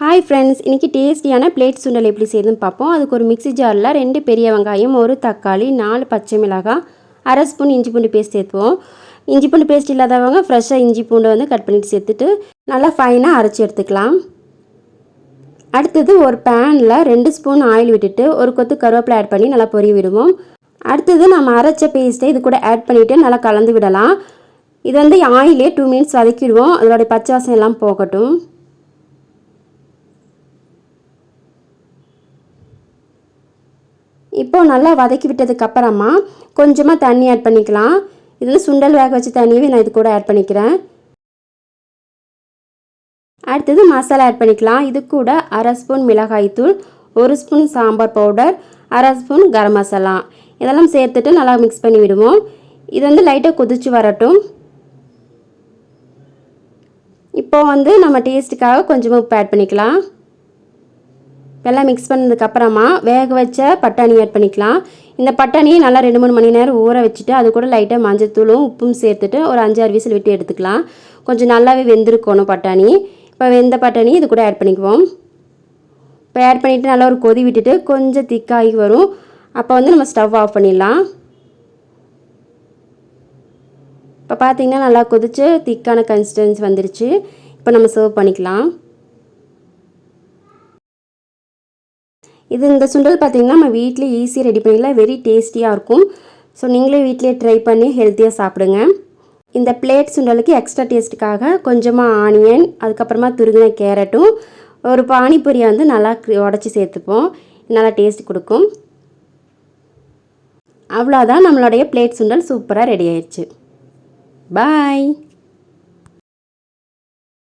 Hi friends, இன்றைக்கி டேஸ்டியான plate சுண்டல் எப்படி செய்யுதுன்னு பார்ப்போம். அதுக்கு ஒரு மிக்ஸி ஜாரில் 2 பெரிய வெங்காயம், 1 தக்காளி, 4 பச்சை மிளகாய், அரை ஸ்பூன் இஞ்சி பூண்டு பேஸ்ட் சேர்த்துவோம். இஞ்சி பூண்டு பேஸ்ட் இல்லாதவங்க ஃப்ரெஷ்ஷாக இஞ்சி பூண்டை வந்து கட் பண்ணிவிட்டு சேர்த்துட்டு நல்லா ஃபைனாக அரைச்சி எடுத்துக்கலாம். அடுத்தது ஒரு பேனில் 2 ஸ்பூன் ஆயில் விட்டுட்டு ஒரு கொத்து கருவேப்பிலை ஆட் பண்ணி நல்லா பொரிய விடுவோம். அடுத்தது நம்ம அரைச்ச பேஸ்ட்டை இது கூட ஆட் பண்ணிவிட்டு நல்லா கலந்து விடலாம். இது வந்து ஆயிலே 2 மினிட்ஸ் வதக்கிடுவோம். அதோடைய பச்சை வாசம் எல்லாம் போகட்டும். இப்போது நல்லா வதக்கி விட்டதுக்கப்புறமா கொஞ்சமாக தண்ணி ஆட் பண்ணிக்கலாம். இது வந்து சுண்டல் வேக வச்ச தண்ணியவே நான் இது கூட ஆட் பண்ணிக்கிறேன். அடுத்தது மசாலா ஆட் பண்ணிக்கலாம். இது கூட அரை ஸ்பூன் மிளகாய்த்தூள், 1 ஸ்பூன் சாம்பார் பவுடர், அரை ஸ்பூன் கரம் மசாலா இதெல்லாம் சேர்த்துட்டு நல்லா மிக்ஸ் பண்ணி விடுவோம். இது வந்து லைட்டாக கொதிச்சு வரட்டும். இப்போ வந்து நம்ம டேஸ்ட்டுக்காக கொஞ்சமாக உப்பு ஆட் பண்ணிக்கலாம். எல்லாம் மிக்ஸ் பண்ணதுக்கப்புறமா வேக வச்ச பட்டாணி ஆட் பண்ணிக்கலாம். இந்த பட்டாணியை நல்லா 2-3 மணி நேரம் ஊற வச்சுட்டு அது கூட லைட்டாக மஞ்சத்தூளும் உப்பும் சேர்த்துட்டு ஒரு 5-6 விசில் விட்டு எடுத்துக்கலாம். கொஞ்சம் நல்லாவே வெந்திருக்கணும் பட்டாணி. இப்போ வெந்த பட்டாணி இது கூட ஆட் பண்ணிக்குவோம். இப்போ ஆட் பண்ணிவிட்டு நல்லா ஒரு கொதி விட்டுட்டு கொஞ்சம் திக்காகி வரும். அப்போ வந்து நம்ம ஸ்டவ் ஆஃப் பண்ணிடலாம். இப்போ பார்த்திங்கன்னா நல்லா கொதிச்சு திக்கான கன்சிஸ்டன்சி வந்துருச்சு. இப்போ நம்ம சர்வ் பண்ணிக்கலாம். இந்த சுண்டல் பார்த்திங்கன்னா நம்ம வீட்டிலே ஈஸியாக ரெடி பண்ணிக்கலாம். வெரி டேஸ்டியாக இருக்கும். ஸோ நீங்களே வீட்டிலே ட்ரை பண்ணி ஹெல்த்தியாக சாப்பிடுங்க. இந்த பிளேட் சுண்டலுக்கு எக்ஸ்ட்ரா டேஸ்ட்டுக்காக கொஞ்சமாக ஆனியன், அதுக்கப்புறமா துருகின கேரட்டும், ஒரு பானிபூரியை வந்து நல்லா உடச்சி சேர்த்துப்போம். நல்லா டேஸ்ட் கொடுக்கும். அவ்வளோதான், நம்மளுடைய பிளேட் சுண்டல் சூப்பராக ரெடி ஆயிடுச்சு. பாய்.